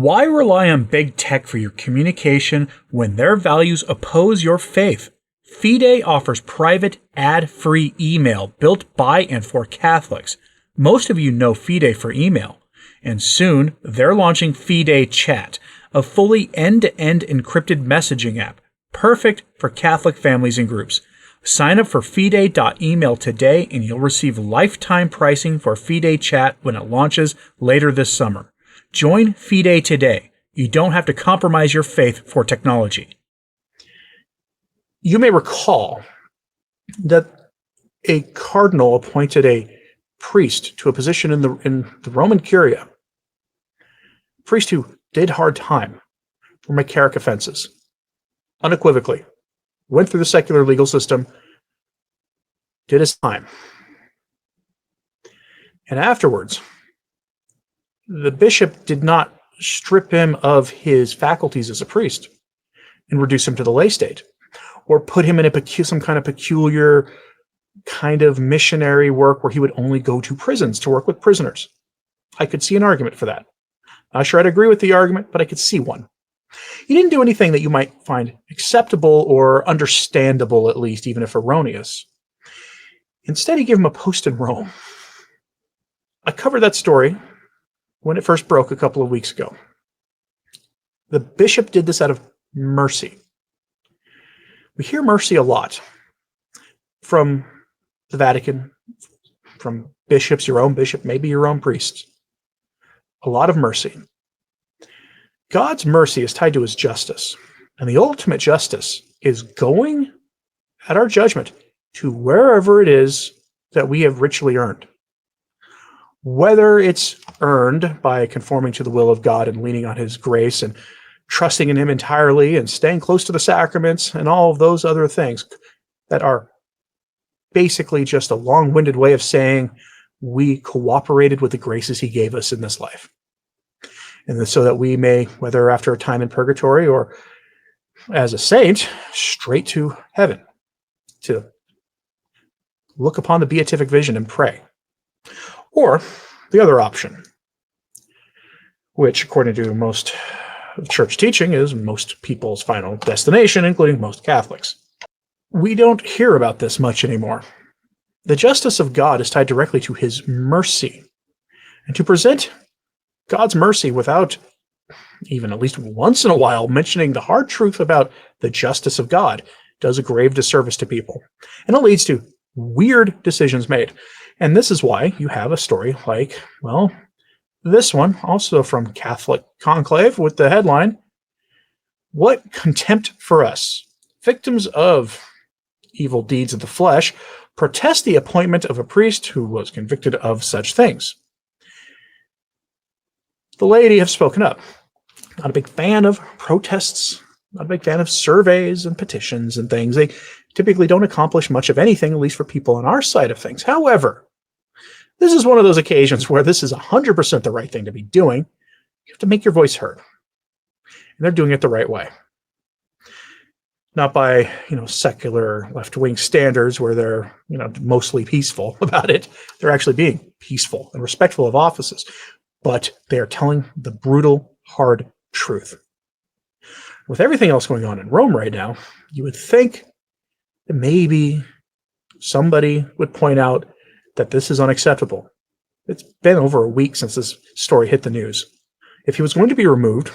Why rely on big tech for your communication when their values oppose your faith? Fidei offers private, ad-free email built by and for Catholics. Most of you know Fidei for email. And soon, they're launching Fidei Chat, a fully end-to-end encrypted messaging app, perfect for Catholic families and groups. Sign up for Fidei.email today and you'll receive lifetime pricing for Fidei Chat when it launches later this summer. Join Fidei today. You don't have to compromise your faith for technology. You may recall that a cardinal appointed a priest to a position in the Roman Curia, a priest who did hard time for Macareic offenses, unequivocally, went through the secular legal system, did his time. And afterwards, the bishop did not strip him of his faculties as a priest and reduce him to the lay state, or put him in some kind of peculiar kind of missionary work where he would only go to prisons to work with prisoners. I could see an argument for that. Not sure I'd agree with the argument, but I could see one. He didn't do anything that you might find acceptable or understandable, at least, even if erroneous. Instead, he gave him a post in Rome. I covered that story when it first broke a couple of weeks ago. The bishop did this out of mercy. We hear mercy a lot from the Vatican, from bishops, your own bishop, maybe your own priests. A lot of mercy. God's mercy is tied to his justice, and the ultimate justice is going at our judgment to wherever it is that we have richly earned. Whether it's earned by conforming to the will of God and leaning on his grace and trusting in him entirely and staying close to the sacraments and all of those other things that are basically just a long-winded way of saying we cooperated with the graces he gave us in this life. And so that we may, whether after a time in purgatory or as a saint, straight to heaven, to look upon the beatific vision and pray. Or the other option, which according to most church teaching is most people's final destination, including most Catholics. We don't hear about this much anymore. The justice of God is tied directly to his mercy. And to present God's mercy without even at least once in a while mentioning the hard truth about the justice of God does a grave disservice to people. And it leads to weird decisions made. And this is why you have a story like, well, this one, also from Catholic Conclave, with the headline, "What Contempt for Us? Victims of Evil Deeds of the Flesh protest the appointment of a priest who was convicted of such things." The laity have spoken up. Not a big fan of protests, not a big fan of surveys and petitions and things. They typically don't accomplish much of anything, at least for people on our side of things. However, this is one of those occasions where this is 100% the right thing to be doing. You have to make your voice heard. And they're doing it the right way. Not by, secular left-wing standards where they're, mostly peaceful about it. They're actually being peaceful and respectful of offices. But they are telling the brutal, hard truth. With everything else going on in Rome right now, you would think that maybe somebody would point out that this is unacceptable. It's been over a week since this story hit the news. If he was going to be removed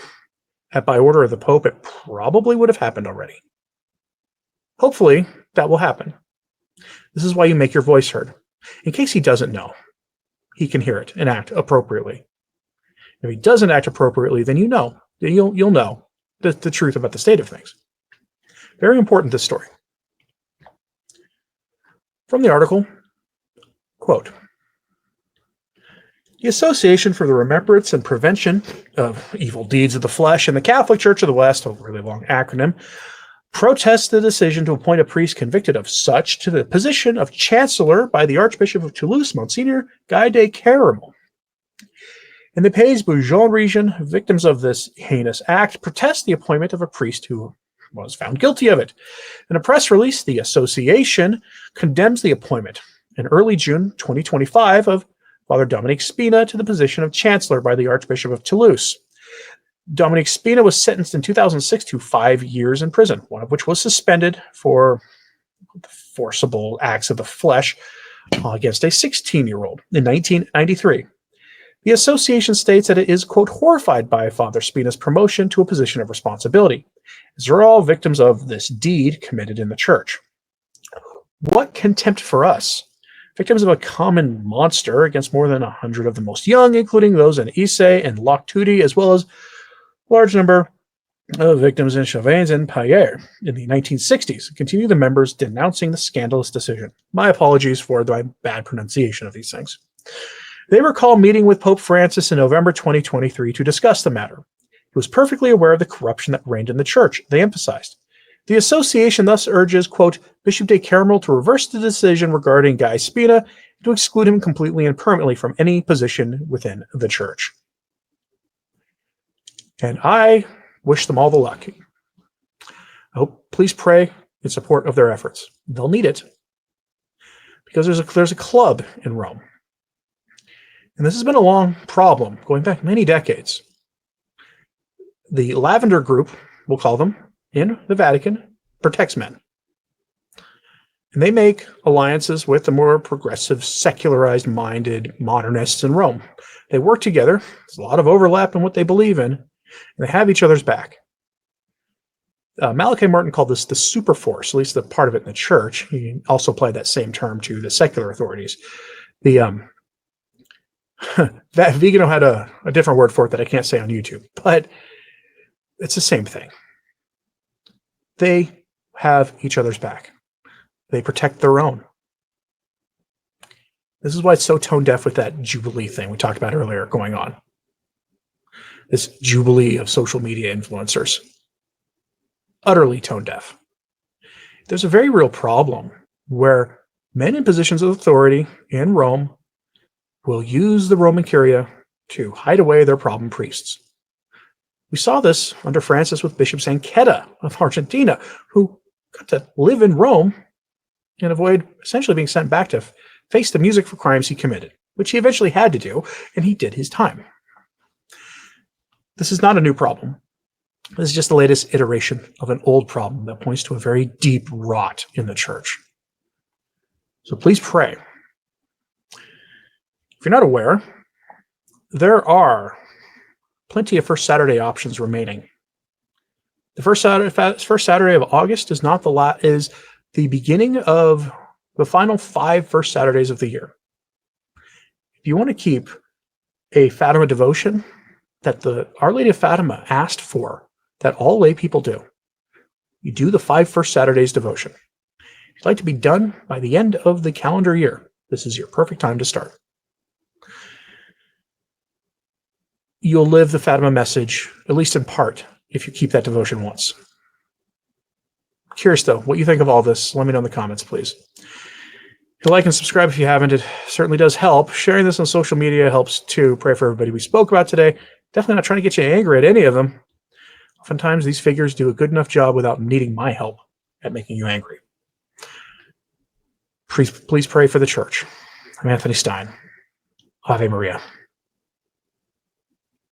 by order of the Pope, it probably would have happened already. Hopefully, that will happen. This is why you make your voice heard. In case he doesn't know, he can hear it and act appropriately. If he doesn't act appropriately, then you'll know the truth about the state of things. Very important, this story. From the article, quote, "The Association for the Remembrance and Prevention of Evil Deeds of the Flesh in the Catholic Church of the West," a really long acronym, "protests the decision to appoint a priest convicted of such to the position of chancellor by the Archbishop of Toulouse, Monsignor Guy de Caramel. In the Pays-Bougeon region, victims of this heinous act protest the appointment of a priest who was found guilty of it. In a press release, the association condemns the appointment in early June 2025 of Father Dominique Spina to the position of chancellor by the Archbishop of Toulouse. Dominic Spina was sentenced in 2006 to 5 years in prison, one of which was suspended for forcible acts of the flesh against a 16-year-old in 1993. The association states that it is, quote, horrified by Father Spina's promotion to a position of responsibility, as they're all victims of this deed committed in the church. What contempt for us? Victims of a common monster against more than 100 of the most young, including those in Issei and Loch Tudi, as well as a large number of victims in Chauvins and Payer in the 1960s. Continue the members denouncing the scandalous decision. My apologies for my bad pronunciation of these things. They recall meeting with Pope Francis in November 2023 to discuss the matter. He was perfectly aware of the corruption that reigned in the church, they emphasized. The association thus urges, quote, Bishop de Carmel to reverse the decision regarding Guy Spina and to exclude him completely and permanently from any position within the church. And I wish them all the luck. I hope, please pray in support of their efforts. They'll need it because there's a club in Rome. And this has been a long problem going back many decades. The Lavender Group, we'll call them, in the Vatican, protects men. And they make alliances with the more progressive, secularized-minded modernists in Rome. They work together. There's a lot of overlap in what they believe in, and they have each other's back. Malachi Martin called this the super force, at least the part of it in the church. He also applied that same term to the secular authorities. The that Vigano had a different word for it that I can't say on YouTube, but it's the same thing. They have each other's back. They protect their own. This is why it's so tone deaf with that Jubilee thing we talked about earlier going on. This Jubilee of social media influencers. Utterly tone deaf. There's a very real problem where men in positions of authority in Rome will use the Roman Curia to hide away their problem priests. We saw this under Francis with Bishop Sanchetta of Argentina, who got to live in Rome and avoid essentially being sent back to face the music for crimes he committed, which he eventually had to do, and he did his time. This is not a new problem. This is just the latest iteration of an old problem that points to a very deep rot in the church. So please pray. If you're not aware, there are plenty of First Saturday options remaining. The first Saturday of August is is the beginning of the final 5 first Saturdays of the year. If you want to keep a Fatima devotion that the Our Lady of Fatima asked for, that all lay people do, you do the 5 first Saturdays devotion. If you'd like to be done by the end of the calendar year, this is your perfect time to start. You'll live the Fatima message, at least in part, if you keep that devotion once. Curious, though, what you think of all this. Let me know in the comments, please. If you like and subscribe if you haven't, it certainly does help. Sharing this on social media helps too. Pray for everybody we spoke about today. Definitely not trying to get you angry at any of them. Oftentimes, these figures do a good enough job without needing my help at making you angry. Please pray for the church. I'm Anthony Stine. Ave Maria.